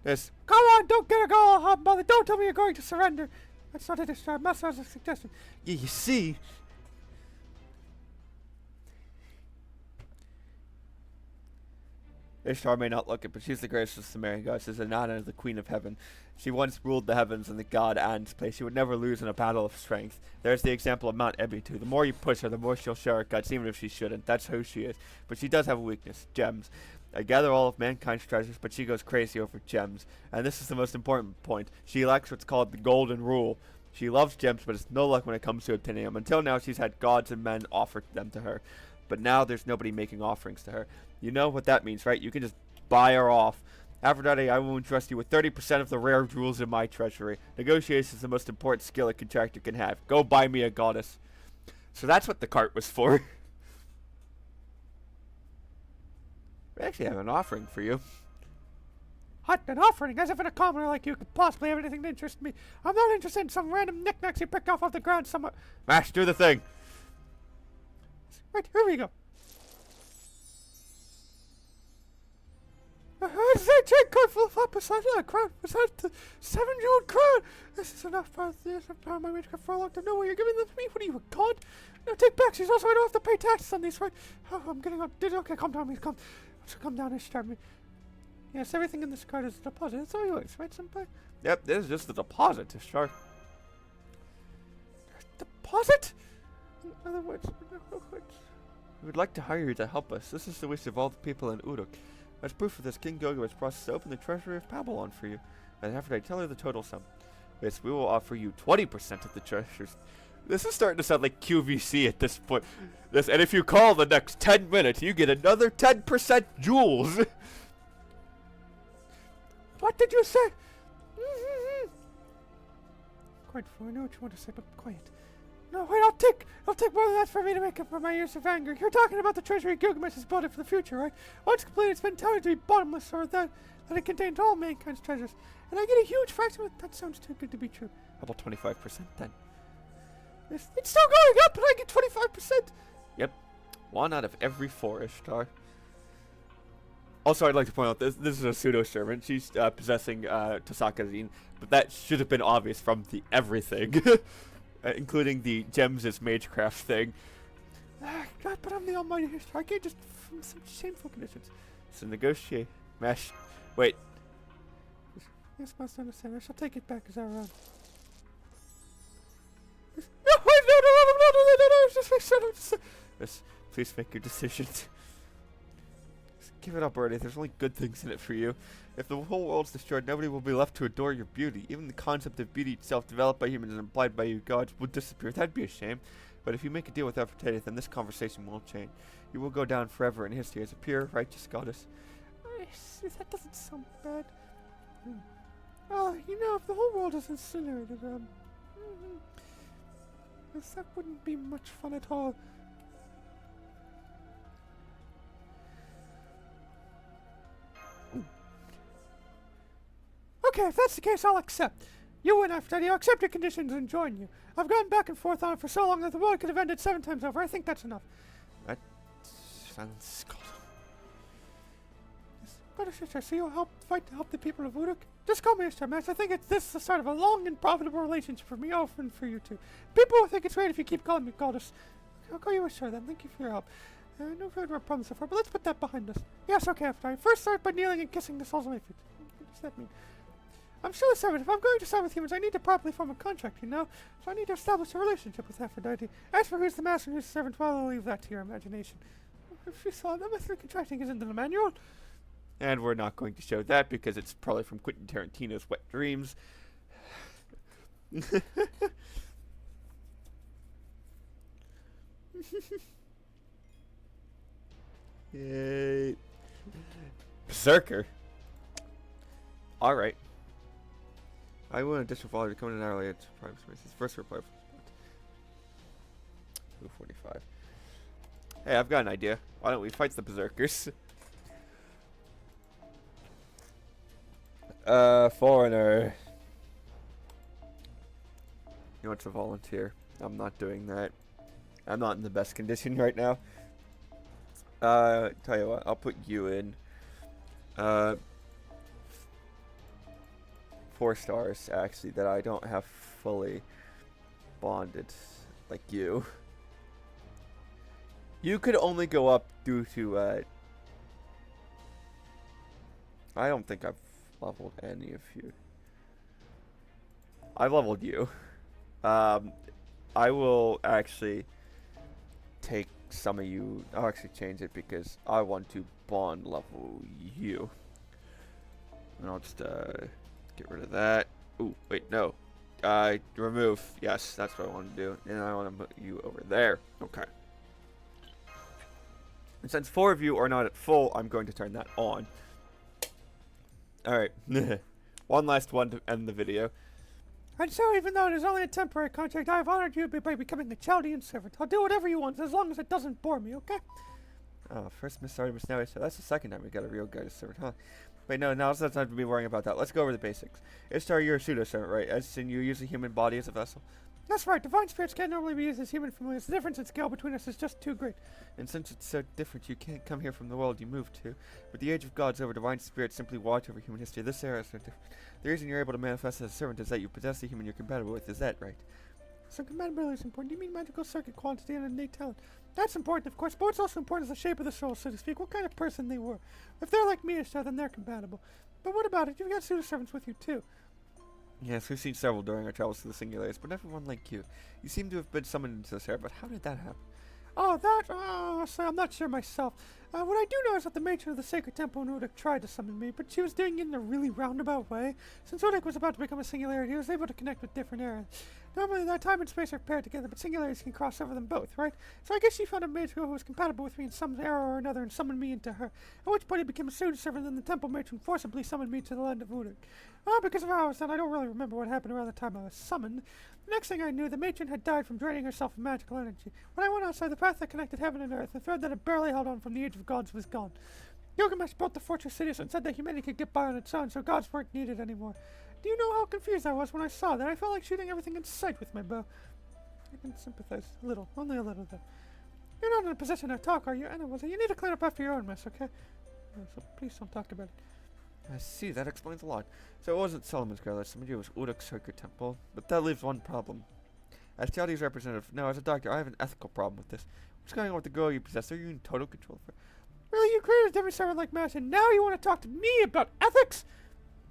Yes. Come on, don't get a go all hot, mother. Don't tell me you're going to surrender. That's not an Ishtar. Master has a suggestion. Yeah, you see. Ishtar may not look it, but she's the greatest of Sumerian goddesses, and Nana is the queen of heaven. She once ruled the heavens in the god An's place. She would never lose in a battle of strength. There's the example of Mount Ebitu. The more you push her, the more she'll show her guts, even if she shouldn't. That's who she is. But she does have a weakness. Gems. I gather all of mankind's treasures, but she goes crazy over gems. And this is the most important point. She lacks what's called the golden rule. She loves gems, but it's no luck when it comes to obtaining them. Until now, she's had gods and men offer them to her. But now there's nobody making offerings to her. You know what that means, right? You can just buy her off. Aphrodite, I will entrust you with 30% of the rare jewels in my treasury. Negotiation is the most important skill a contractor can have. Go buy me a goddess. So that's what the cart was for. We actually have an offering for you. What, an offering? As if a commoner like you could possibly have anything to interest me. I'm not interested in some random knickknacks you picked off the ground somewhere. Mash, do the thing. Right, here we go. It's that chain card full of hot beside that crown. Beside the 7-jeweled crown. This is enough for this. I've found my way to for a long time. No way, you're giving them to me. What are you, a god? No, take back. She's also, I don't have to pay taxes on these, right? Oh, I'm getting up. Okay, calm down, please. Calm down and start me. Yes, everything in this card is a deposit. It's all yours, right, senpai? Yep, this is just the deposit to start. Deposit? In other words, We would like to hire you to help us. This is the wish of all the people in Uruk. As proof of this, King Gogo has processed to open the treasury of Babylon for you. And after I tell her the total sum. Yes, we will offer you 20% of the treasures. This is starting to sound like QVC at this point. And if you call the next 10 minutes, you get another 10% jewels. What did you say? Quite full. I know what you want to say, but quiet. No, wait, I'll take more than that for me to make up for my years of anger. You're talking about the treasury Gilgamesh has built it for the future, right? Once completed, it's been touted to be bottomless, or that it contains all mankind's treasures. And I get a huge fraction of it. That sounds too good to be true. How about 25% then? It's still going up, and I get 25%. Yep. 1 out of every 4, Ishtar. Also, I'd like to point out this is a pseudo-servant. She's possessing Tasaka's gene, but that should have been obvious from the everything, including the gems as magecraft thing. God, but I'm the almighty Ishtar. I can't just from some shameful conditions. So negotiate. Mesh. Wait. Yes, must understand. I shall take it back as I run. No, wait, no, just make sure. Yes, please make your decisions. Just give it up already. There's only good things in it for you. If the whole world's destroyed, nobody will be left to adore your beauty. Even the concept of beauty itself, developed by humans and implied by you gods, would disappear. That'd be a shame. But if you make a deal with Aphrodite, then this conversation won't change. You will go down forever in history as a pure, righteous goddess. That doesn't sound bad. You know, if the whole world is incinerated, yes, that wouldn't be much fun at all. Okay, if that's the case, I'll accept. You win, Aphrodite. I'll accept your conditions and join you. I've gone back and forth on it for so long that the world could have ended 7 times over. I think that's enough. That sounds cold. But Ishtar, so you'll fight to help the people of Uruk? Just call me Ishtar, Max. I think this is the start of a long and profitable relationship for me, and for you too. People will think it's great if you keep calling me goddess. I'll call you Ishtar then. Thank you for your help. No further more problems so far, but let's put that behind us. Yes, okay, Aphrodite. First start by kneeling and kissing the soles of my feet. What does that mean? I'm still a servant. If I'm going to side with humans, I need to properly form a contract, you know? So I need to establish a relationship with Aphrodite. As for who's the master and who's the servant, well, I'll leave that to your imagination. If you saw that, method of contracting isn't in the manual. And we're not going to show that because it's probably from Quentin Tarantino's Wet Dreams. Yay. Berserker. Alright. I want additional follower to come in an hour later to private spaces. First reply. 245. Hey, I've got an idea. Why don't we fight the berserkers? Foreigner. You want to volunteer? I'm not doing that. I'm not in the best condition right now. Tell you what, I'll put you in. 4 stars, actually, that I don't have fully bonded, like you. You could only go up due to, I don't think I've leveled any of you. I leveled you. I will actually take some of you. I'll actually change it because I want to bond level you. And I'll just get rid of that. Ooh, wait, no. Remove. Yes, that's what I want to do. And I want to put you over there. Okay. And since 4 of you are not at full, I'm going to turn that on. Alright. One last one to end the video. And so, even though it is only a temporary contract, I have honored you by becoming a Chaldean servant. I'll do whatever you want, as long as it doesn't bore me, okay? Oh, first Miss Artemis, now so that's the second time we got a real guy to servant, huh? Wait, no, now's not time to be worrying about that. Let's go over the basics. Ishtar, you're a pseudo-servant, right? As in, you use a human body as a vessel? That's right. Divine spirits can't normally be used as human familiars. The difference in scale between us is just too great. And since it's so different, you can't come here from the world you moved to. With the age of gods over, divine spirits simply watch over human history. This era is so different. The reason you're able to manifest as a servant is that you possess the human you're compatible with. Is that right? So compatibility is important. Do you mean magical circuit quantity and innate talent? That's important, of course, but what's also important is the shape of the soul, so to speak. What kind of person they were. If they're like me, Ishtar, then they're compatible. But what about it? You've got pseudo-servants with you, too. Yes, we've seen several during our travels to the singulares, but never one like you. You seem to have been summoned into this era, but how did that happen? Oh, that? Honestly, I'm not sure myself. What I do know is that the matron of the sacred temple in Uruk tried to summon me, but she was doing it in a really roundabout way. Since Uruk was about to become a singularity, I was able to connect with different eras. Normally, that time and space are paired together, but singularities can cross over them both, right? So I guess she found a matron who was compatible with me in some era or another and summoned me into her. At which point I became a pseudo-servant, and the temple matron forcibly summoned me to the land of Uruk. Well, because of how I was done, I don't really remember what happened around the time I was summoned. The next thing I knew, the matron had died from draining herself of magical energy. When I went outside, the path that connected heaven and earth, the thread that had barely held on from the age of gods, was gone. Gilgamesh built the fortress cities and said that humanity could get by on its own, so gods weren't needed anymore. Do you know how confused I was when I saw that? I felt like shooting everything in sight with my bow. I can sympathize a little, only a little though. You're not in a position to talk, are you? Anyway, you need to clean up after your own mess, okay? So please don't talk about it. I see, that explains a lot. So it wasn't Solomon's girl, that somebody was Uruk's sacred temple. But that leaves one problem. As Tiauti's representative, now as a doctor, I have an ethical problem with this. What's going on with the girl you possess? Are you in total control of her? Really, you created a different servant like Mash, and now you want to talk to me about ethics?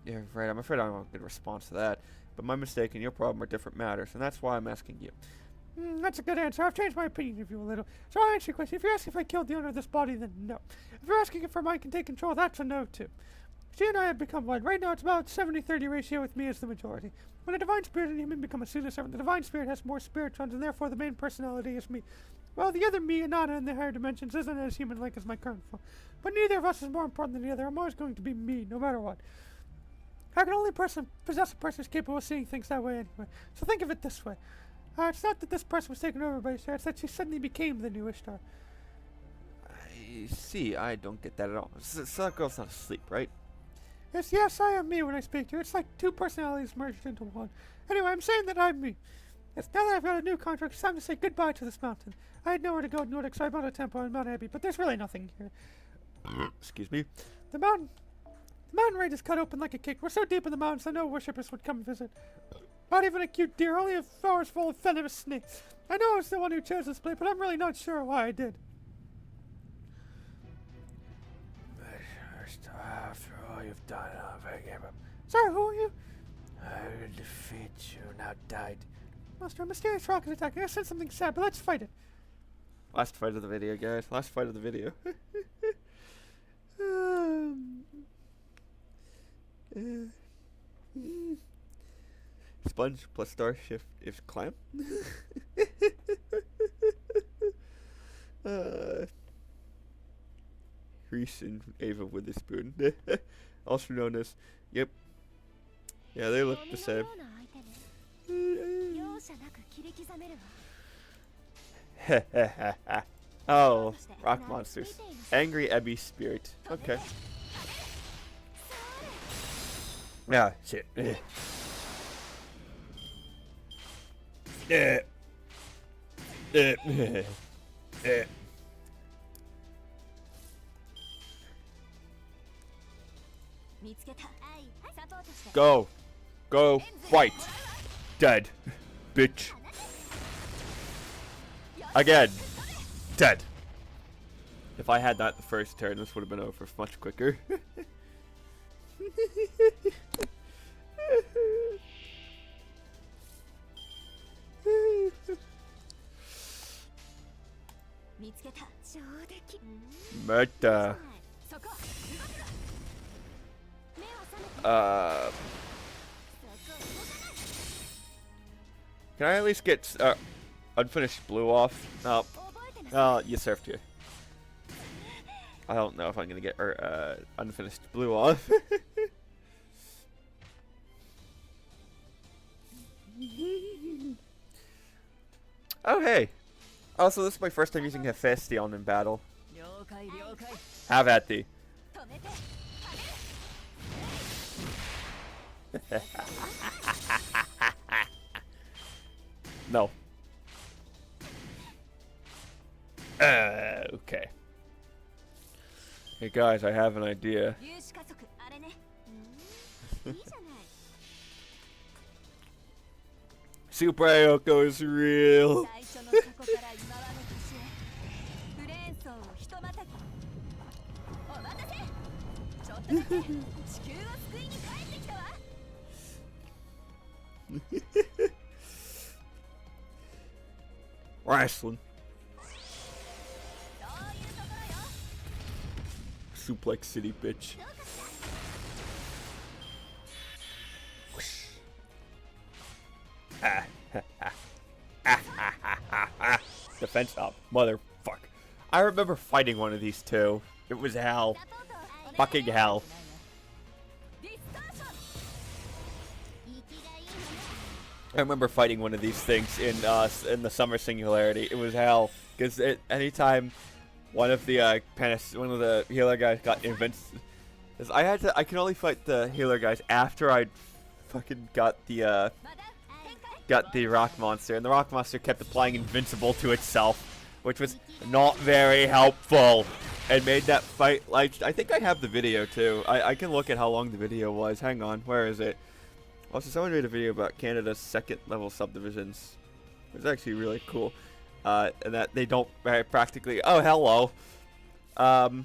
Yeah, right, I'm afraid I don't have a good response to that. But my mistake and your problem are different matters, and that's why I'm asking you. That's a good answer. I've changed my opinion of you a little. So I'll answer your question. If you're asking if I killed the owner of this body, then no. If you're asking if her mind can take control, that's a no, too. She and I have become one. Right now, it's about 70-30 ratio with me as the majority. When a divine spirit and human become a pseudo-servant, the divine spirit has more spiritrons, and therefore the main personality is me. Well, the other me, Anana, in the higher dimensions, isn't as human-like as my current form. But neither of us is more important than the other. I'm always going to be me, no matter what. How can only possess a person who's capable of seeing things that way anyway? So think of it this way. It's not that this person was taken over by Ishtar, it's that she suddenly became the new Ishtar. I see, I don't get that at all. So that girl's not asleep, right? Yes, I am me when I speak to you. It's like two personalities merged into one. Anyway, I'm saying that I'm me. Yes, now that I've got a new contract, it's time to say goodbye to this mountain. I had nowhere to go in Nordic, so I bought a temple in Mount Abbey, but there's really nothing here. Excuse me? The mountain range is cut open like a cake. We're so deep in the mountains that no worshippers would come visit. Not even a cute deer, only a forest full of venomous snakes. I know I was the one who chose this place, but I'm really not sure why I did. After all you've done, I gave up. Sorry, who are you? I will defeat you, now died. Master, a mysterious rock is attacking. I said something sad, but let's fight it. Last fight of the video, guys. Last fight of the video. Sponge plus star shift is climb. Reese and Ava Witherspoon. Also known as, yep. Yeah, they look the same. Oh, rock monsters. Angry Ebby spirit. Okay. Yeah, shit. Go. Go fight. Dead. Bitch. Again. Dead. If I had that the first turn, this would have been over much quicker. Murder. Can I at least get unfinished blue off? No. You served you. I don't know if I'm gonna get unfinished blue off. Oh hey. Also, this is my first time using Hephaestion in battle. Have at thee. No. Okay. Hey guys, I have an idea. Super Ayoko is real. Wrestling. Suplex City, bitch. Defense up, motherfuck. I remember fighting one of these two. It was hell. Fucking hell. I remember fighting one of these things in the Summer Singularity. It was hell because anytime one of the healer guys got invincible, I can only fight the healer guys after I fucking got the got the rock monster, and the rock monster kept applying invincible to itself, which was not very helpful. And made that fight, like, I think I have the video too. I can look at how long the video was. Hang on, where is it? Also, someone made a video about Canada's second level subdivisions. It was actually really cool. And that they don't practically, oh, hello. Oh,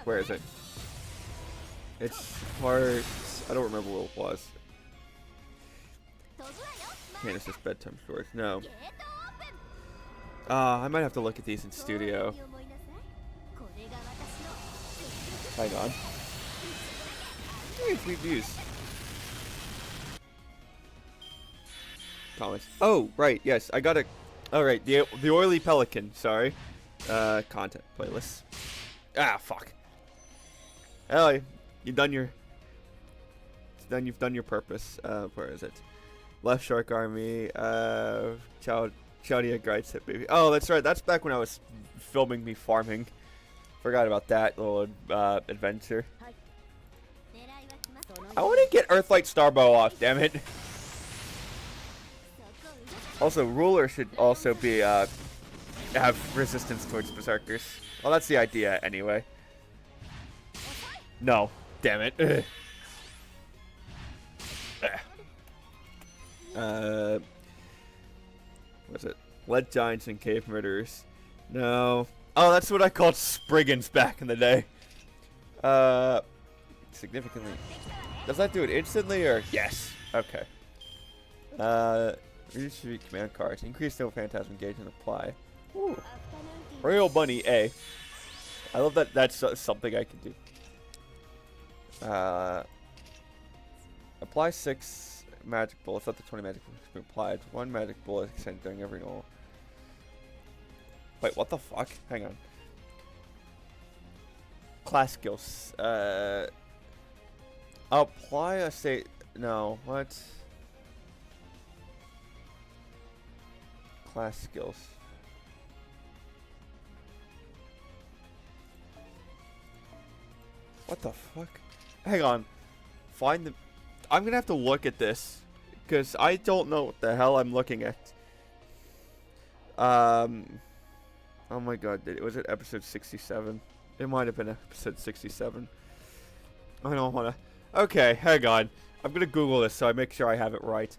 where is it? It's parts, I don't remember where it was. Candace's bedtime stories. No. I might have to look at these in studio. Hang on. Hey, sweet views. Comments. Oh, right. Yes, I got it. All right. The oily pelican. Sorry. Content playlist. Ah, fuck. Oh, you've done your. You've done your purpose. Where is it? Left Shark Army, Chowdia Guide Set Baby. Oh, that's right. That's back when I was filming me farming. Forgot about that little adventure. I want to get Earthlight Starbow off, damn it. Also, Ruler should also be, have resistance towards Berserkers. Well, that's the idea anyway. No. Damn it. What's it? Lead Giants and Cave Murderers. No. Oh, that's what I called Spriggans back in the day. Significantly. Does that do it instantly or? Yes. Okay. Redistribute command cards. Increase no phantasm gauge and apply. Ooh. Royal Bunny A. I love that that's something I can do. Apply 6 magic bullets. Let the 20 magic bullets be applied. 1 magic bullet extended during every roll. Wait, what the fuck? Hang on. Class skills. Apply a state. No, what? Class skills. What the fuck? Hang on. Find the. I'm gonna have to look at this because I don't know what the hell I'm looking at. Oh my god, was it episode 67? It might have been episode 67. I don't wanna. Okay, hang on. I'm gonna Google this so I make sure I have it right.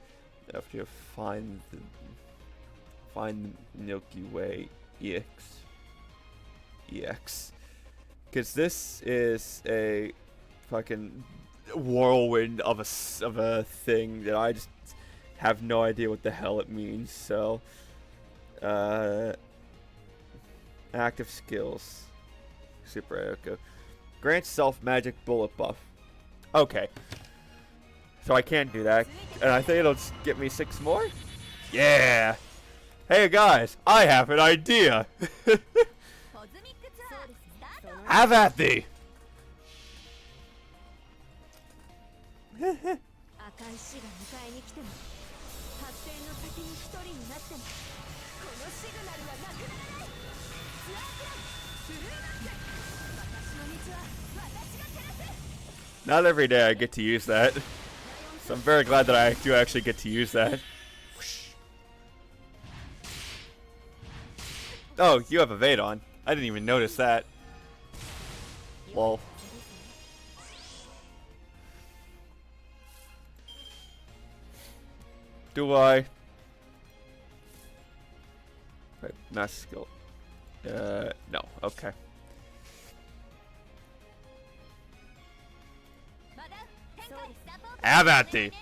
I have to find the Milky Way EX. Because this is a fucking whirlwind of a thing that I just have no idea what the hell it means. So, active skills, super echo, grants self magic bullet buff. Okay, so I can't do that, and I think it'll get me 6 more. Yeah. Hey guys, I have an idea. Have at thee. Not every day I get to use that. So I'm very glad that I do actually get to use that. Oh, you have evade on. I didn't even notice that. Lol. Do I? Right, master skill. No. Okay. Have at thee.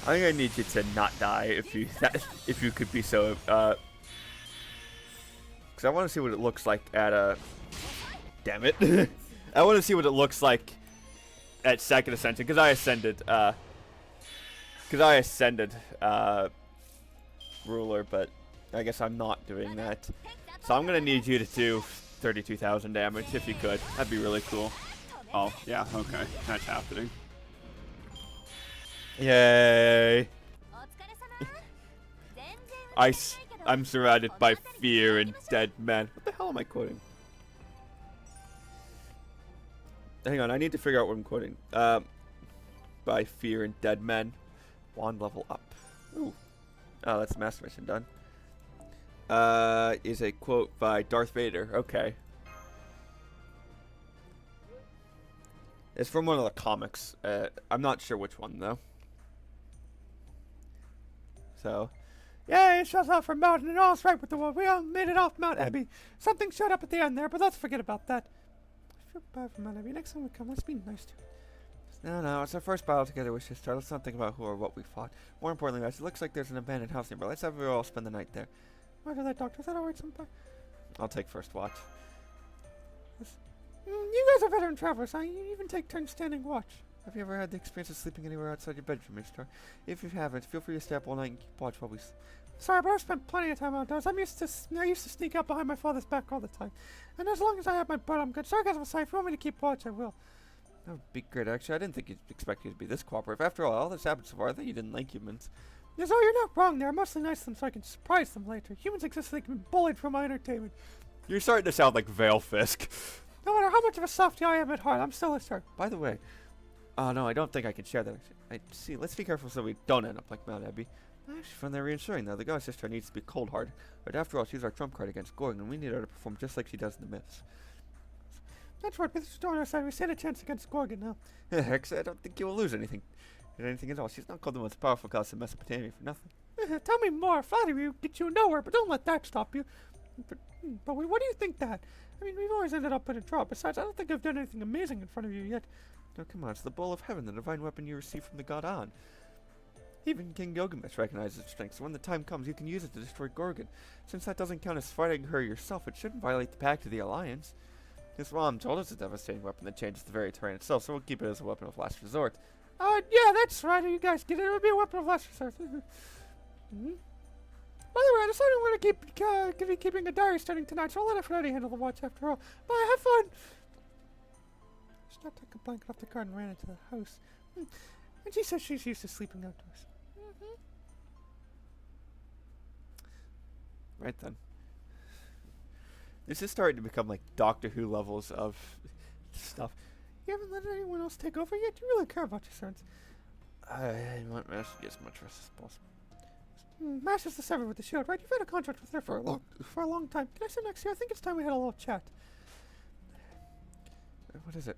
I think I need you to not die if you could be so because I want to see what it looks like at damn it. I want to see what it looks like at second ascension because I ascended ruler, but I guess I'm not doing that. So I'm gonna need you to do 32,000 damage if you could. That'd be really cool. Oh yeah, okay, that's happening. Yay! I'm surrounded by fear and dead men. What the hell am I quoting? Hang on, I need to figure out what I'm quoting. By Fear and Dead Men. Wand level up. Ooh. Oh, that's Master Mission done. Is a quote by Darth Vader. Okay. It's from one of the comics. I'm not sure which one, though. So, Yay, it shows off from Mountain and all's right with the world. We all made it off Mount Abbey. Something showed up at the end there, but let's forget about that. I feel bad for Mount Abbey. Next time we come, let's be nice to it. no, it's our first battle together with Ishtar. Let's not think about who or what we fought. More importantly, guys, it looks like there's an abandoned house nearby. Let's have we all spend the night there. Roger that, Doctor. Is that alright sometime? I'll take first watch. You guys are veteran travelers, huh? You even take turns standing watch. Have you ever had the experience of sleeping anywhere outside your bedroom, Ishtar? If you haven't, feel free to stay up all night and keep watch while we Sorry, but I've spent plenty of time outdoors. I used to sneak out behind my father's back all the time. And as long as I have my butt, I'm good. Sarcasm aside, if you want me to keep watch, I will. That would be great, actually. I didn't think you'd expect you to be this cooperative. After all this happened so far, I thought you didn't like humans. Yes, oh, you're not wrong there. I'm mostly nice to them so I can surprise them later. Humans exist so they can be bullied for my entertainment. You're starting to sound like Vale Fisk. No matter how much of a softie I am at heart, I'm still a shark. By the way, oh no, I don't think I can share that. See, let's be careful so we don't end up like Mount Abbey. I actually find that reassuring, though. The goddess Ishtar needs to be cold-hearted. But after all, she's our trump card against Gorgon, and we need her to perform just like she does in the myths. That's right, with Ishtar on our side, we stand a chance against Gorgon now. Heck, I don't think you will lose anything at all. She's not called the most powerful goddess of Mesopotamia for nothing. Tell me more. Flattery will get you nowhere, but don't let that stop you. But what do you think that? I mean, we've always ended up in a draw. Besides, I don't think I've done anything amazing in front of you yet. No, come on, it's the bowl of heaven, the divine weapon you received from the god An. Even King Gilgamesh recognizes its strength, so when the time comes, you can use it to destroy Gorgon. Since that doesn't count as fighting her yourself, it shouldn't violate the pact of the Alliance. His mom told us it's a devastating weapon that changes the very terrain itself, so we'll keep it as a weapon of last resort. Yeah, that's right. You guys get it. It'll be a weapon of last resort. By the way, I decided I'm going to be keeping a diary starting tonight, so I'll let Aphrodite handle the watch after all. Bye, have fun! Ishtar took a blanket off the cart and ran into the house. And she says she's used to sleeping outdoors. Right then. This is starting to become like Doctor Who levels of stuff. You haven't let anyone else take over yet? You really care about your sons. I want Master to get as much rest as possible. Master's the Sever with the shield, right? You've had a contract with her for a long time. Can I sit next to you? I think it's time we had a little chat. What is it?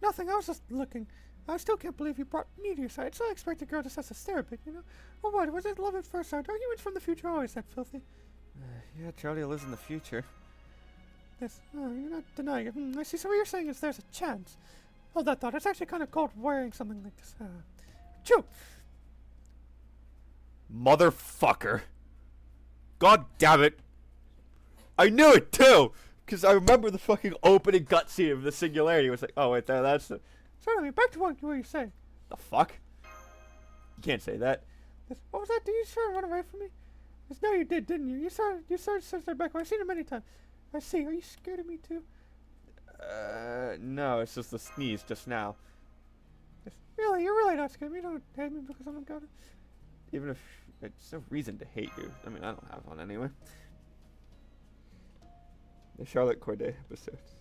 Nothing. I was just looking. I still can't believe you brought me to your side. So I expect a girl just has to stare a bit, you know? Or what? Was it love at first sight? Arguments from the future are always that filthy. Yeah, Charlie lives in the future. Yes. Oh, you're not denying it. I see. So what you're saying is there's a chance. Hold that thought. It's actually kind of cold wearing something like this. Chew! Motherfucker. God damn it. I knew it too! Because I remember the fucking opening cutscene of the Singularity. It was like, oh wait, that's the... Certainly, back to what you were saying. The fuck? You can't say that. Yes. What was that? Did you try to run away from me? Yes, no, you did, didn't you? You started to back. I've seen it many times. I see. Are you scared of me too? No, it's just the sneeze just now. Yes. Really? You're really not scared of me? You don't hate me because I'm a god? Even if it's no reason to hate you. I mean, I don't have one anyway. The Charlotte Corday episodes.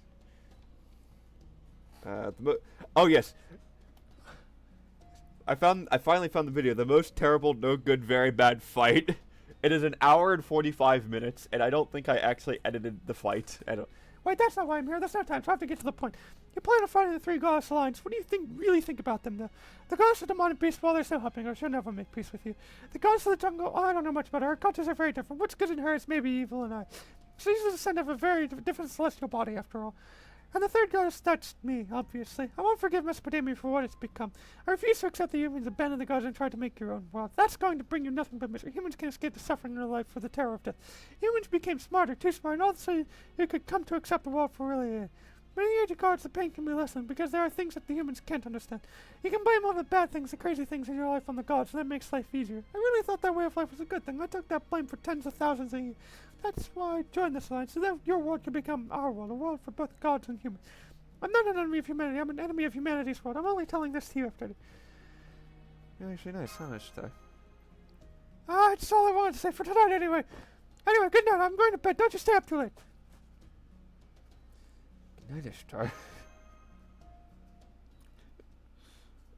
Oh yes. I finally found the video. The most terrible, no good, very bad fight. It is 1 hour and 45 minutes, and I don't think I actually edited the fight. Wait, that's not why I'm here. That's not time, so I have to get to the point. You plan on fighting the 3 goddess alliance. What do you really think about them, though? The goddess of demonic beast, while they're still helping her, she'll never make peace with you. The goddess of the jungle, I don't know much about her. Her cultures are very different. What's good in her is maybe evil in I. She's the descendant of a very different celestial body, after all. And the 3rd goddess, that's me, obviously. I won't forgive Mesopotamia for what it's become. I refuse to accept that humans abandon the gods and try to make your own world. That's going to bring you nothing but misery. Humans can't escape the suffering in their life for the terror of death. Humans became smarter, too smart, and all of a sudden you could come to accept the world for really is. But in the age of gods, the pain can be lessened, because there are things that the humans can't understand. You can blame all the bad things, the crazy things in your life on the gods, and that makes life easier. I really thought that way of life was a good thing. I took that blame for tens of thousands of years. That's why I joined this alliance, so that your world can become our world, a world for both gods and humans. I'm not an enemy of humanity. I'm an enemy of humanity's world. I'm only telling this to you after. You're actually nice, huh, Ishtar? It's all I wanted to say for tonight, anyway. Anyway, good night. I'm going to bed. Don't you stay up too late. Night Ishtar.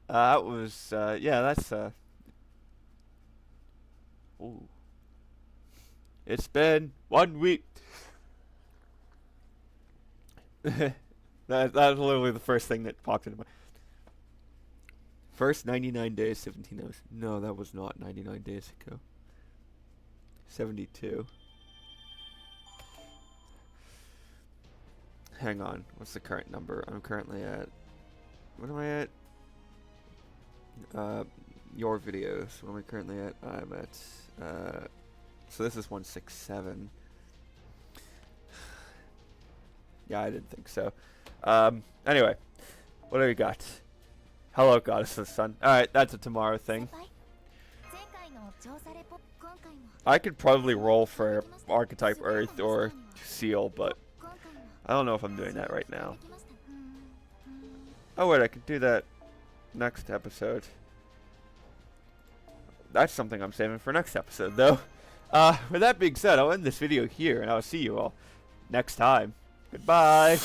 That was, yeah, that's, ooh. It's been 1 week. That was literally the first thing that popped into my... First 99 days, 17 hours. No, that was not 99 days ago. 72. Hang on, what's the current number? I'm currently at... What am I at? Your videos. What am I currently at? I'm at... so this is 167. Yeah, I didn't think so. Anyway, what do we got? Hello, Goddess of the Sun. Alright, that's a tomorrow thing. I could probably roll for Archetype Earth or Seal, but I don't know if I'm doing that right now. Oh wait, I could do that next episode. That's something I'm saving for next episode, though. With that being said, I'll end this video here, and I'll see you all next time. Goodbye!